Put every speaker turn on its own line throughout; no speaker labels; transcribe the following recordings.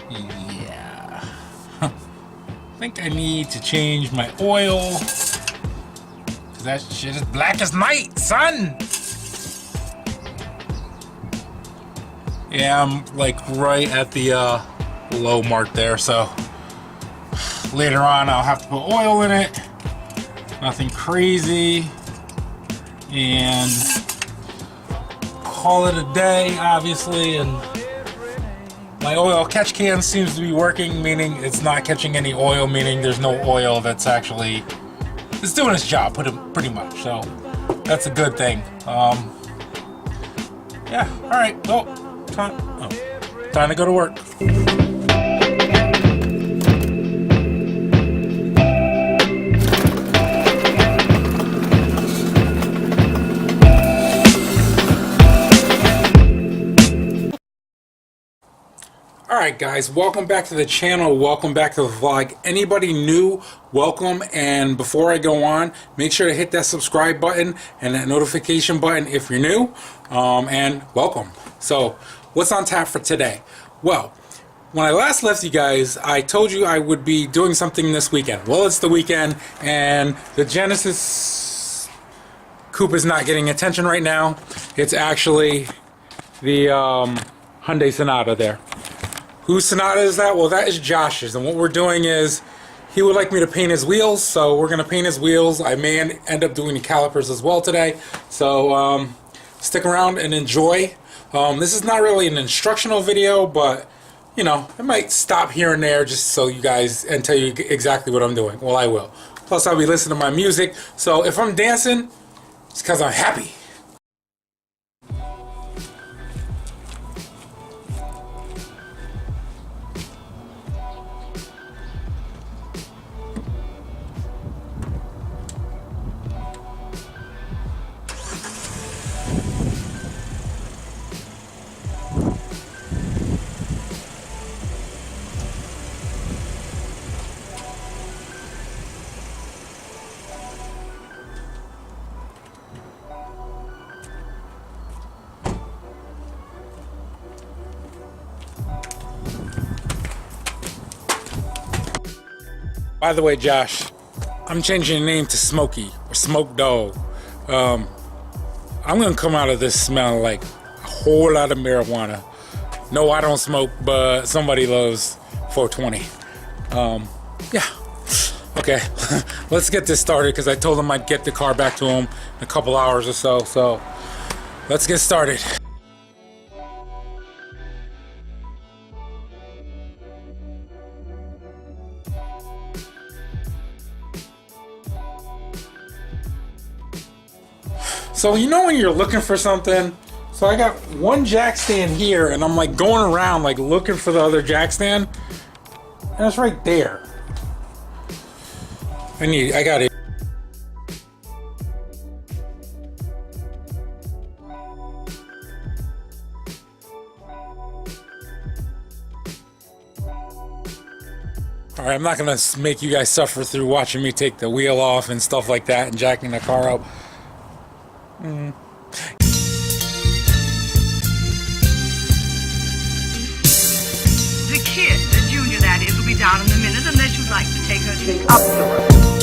Yeah. I think I need to change my oil. Cause that shit is black as night, son. Yeah, I'm like right at the low mark there, so later on I'll have to put oil in it. Nothing crazy. And call it a day, obviously. And my oil catch can seems to be working, meaning it's not catching any oil, meaning there's no oil that's actually, it's doing its job pretty much. So that's a good thing. Yeah, all right, well, time to go to work. Alright guys, welcome back to the channel, welcome back to the vlog. Anybody new, welcome, and before I go on, make sure to hit that subscribe button and that notification button if you're new, and welcome. So, what's on tap for today? Well, when I last left you guys, I told you I would be doing something this weekend. Well, it's the weekend, and the Genesis Coupe is not getting attention right now. It's actually the Hyundai Sonata there. Whose Sonata is that? Well, that is Josh's, and what we're doing is he would like me to paint his wheels, so we're going to paint his wheels. I may end up doing the calipers as well today, so stick around and enjoy. This is not really an instructional video, but you know, I might stop here and there just so you guys, and tell you exactly what I'm doing. Well, I will. Plus, I'll be listening to my music, so if I'm dancing, it's because I'm happy. By the way, Josh, I'm changing the name to Smokey or Smoke Dog. I'm gonna come out of this smelling like a whole lot of marijuana. No, I don't smoke, but somebody loves 420. Yeah. Okay, let's get this started because I told him I'd get the car back to him in a couple hours or so. So let's get started. So you know when you're looking for something, so I got one jack stand here and I'm like going around like looking for the other jack stand, and it's right there. I got it. Alright, I'm not gonna make you guys suffer through watching me take the wheel off and stuff like that and jacking the car up. The
kid, the junior that is, will be down in a minute unless you'd like to take her up to her.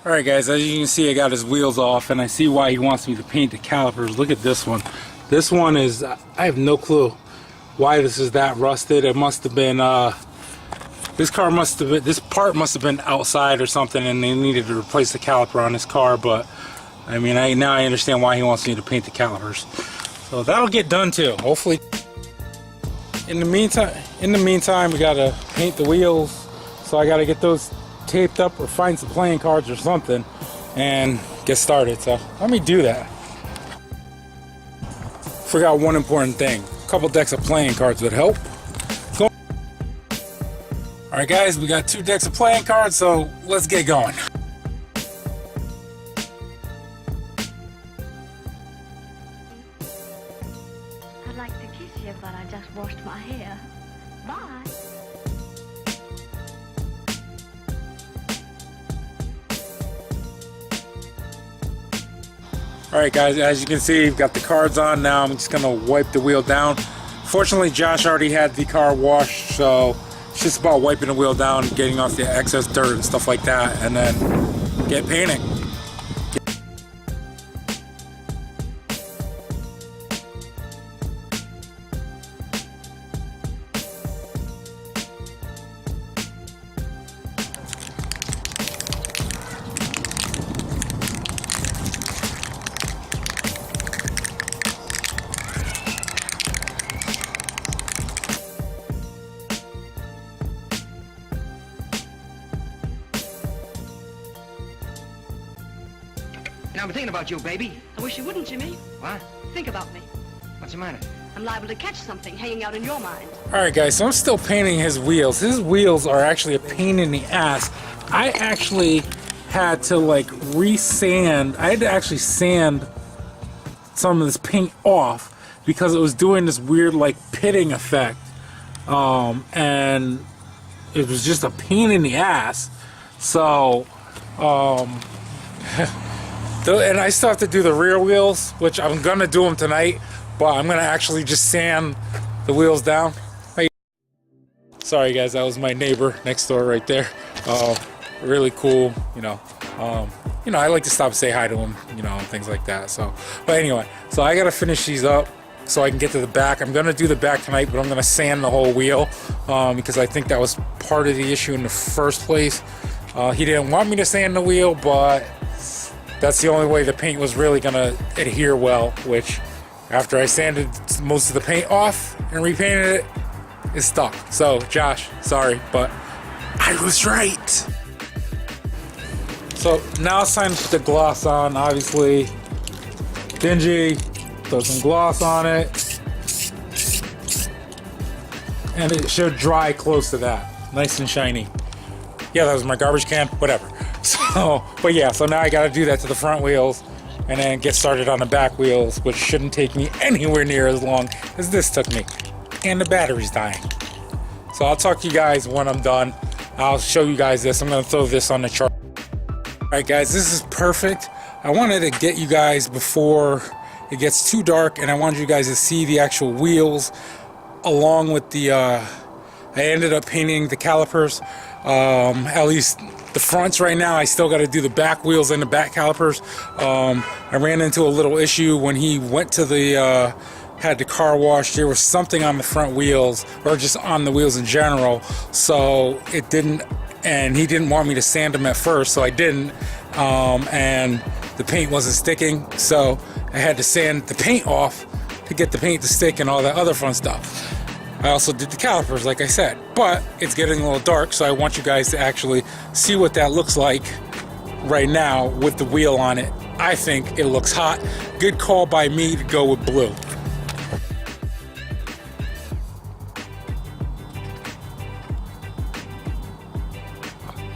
Alright guys, as you can see I got his wheels off and I see why he wants me to paint the calipers. Look at this one. This one is, I have no clue why this is that rusted. It must have been, this part must have been outside or something and they needed to replace the caliper on this car, but I mean, now I understand why he wants me to paint the calipers. So that'll get done too, hopefully. In the meantime, we gotta paint the wheels, so I gotta get those taped up or find some playing cards or something and get started. So let me do that. forgot one important thing. A couple decks of playing cards would help. Alright guys, we got 2 decks of playing cards, so let's get going.
I'd like to kiss you, but I just washed my hair. Bye.
Alright guys, as you can see, we've got the cards on now. I'm just going to wipe the wheel down. Fortunately, Josh already had the car washed, so it's just about wiping the wheel down, getting off the excess dirt and stuff like that, and then get painting.
Now I'm thinking about you, baby.
I wish you wouldn't, Jimmy.
What?
Think about me.
What's the matter?
I'm liable to catch something hanging out in your mind.
Alright guys, so I'm still painting his wheels. His wheels are actually a pain in the ass. I actually had to like re-sand. I had to actually sand some of this paint off because it was doing this weird like pitting effect. And it was just a pain in the ass. So, and I still have to do the rear wheels, which I'm gonna do them tonight, but I'm gonna actually just sand the wheels down. Sorry guys, that was my neighbor next door right there. Really cool, you know, I like to stop and say hi to him, you know, and things like that. So, but anyway, so I gotta finish these up so I can get to the back. I'm gonna do the back tonight, but I'm gonna sand the whole wheel because I think that was part of the issue in the first place. He didn't want me to sand the wheel, but that's the only way the paint was really gonna adhere well, which after I sanded most of the paint off and repainted it, it's stuck. So Josh, sorry, but I was right. So now it's time to put the gloss on, obviously. Dingy, throw some gloss on it. And it should dry close to that, nice and shiny. Yeah, that was my garbage can, whatever. So, but yeah, so now I gotta do that to the front wheels and then get started on the back wheels, which shouldn't take me anywhere near as long as this took me. And the battery's dying. So I'll talk to you guys when I'm done. I'll show you guys this. I'm gonna throw this on the chart. Alright guys, this is perfect. I wanted to get you guys before it gets too dark, and I wanted you guys to see the actual wheels along with the, I ended up painting the calipers, at least the fronts right now. I still got to do the back wheels and the back calipers. I ran into a little issue when he went to the had the car wash. There was something on the front wheels, or just on the wheels in general, so it didn't, and he didn't want me to sand them at first, so I didn't, and the paint wasn't sticking, so I had to sand the paint off to get the paint to stick and all that other fun stuff. I also did the calipers, like I said, but it's getting a little dark, so I want you guys to actually see what that looks like right now with the wheel on it. I think it looks hot. Good call by me to go with blue.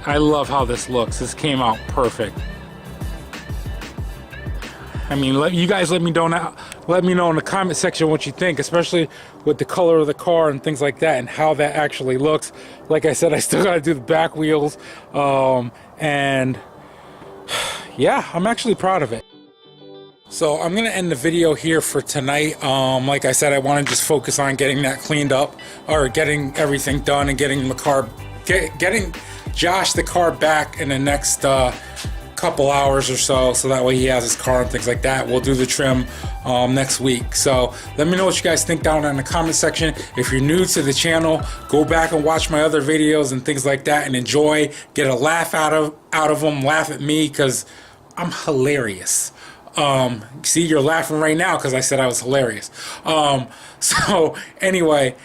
I love how this looks. This came out perfect. I mean, you guys let me know in the comment section what you think, especially with the color of the car and things like that, and how that actually looks. Like I said, I still got to do the back wheels, and yeah, I'm actually proud of it. So I'm gonna end the video here for tonight. Like I said, I want to just focus on getting that cleaned up, or getting everything done, and getting the car, getting Josh the car back in the next couple hours or so that way he has his car and things like that. We'll do the trim next week. So let me know what you guys think down in the comment section. If you're new to the channel, go back and watch my other videos and things like that and enjoy, get a laugh out of them, laugh at me because I'm hilarious. See, you're laughing right now because I said I was hilarious. So anyway,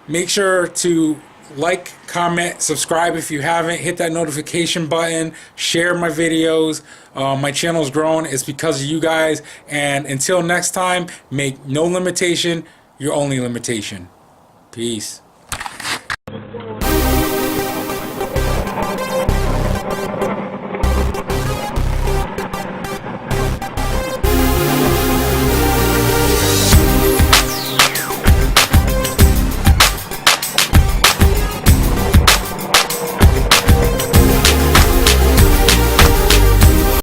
make sure to like, comment, subscribe if you haven't. Hit that notification button. Share my videos. My channel's growing. It's because of you guys. And until next time, make no limitation your only limitation. Peace.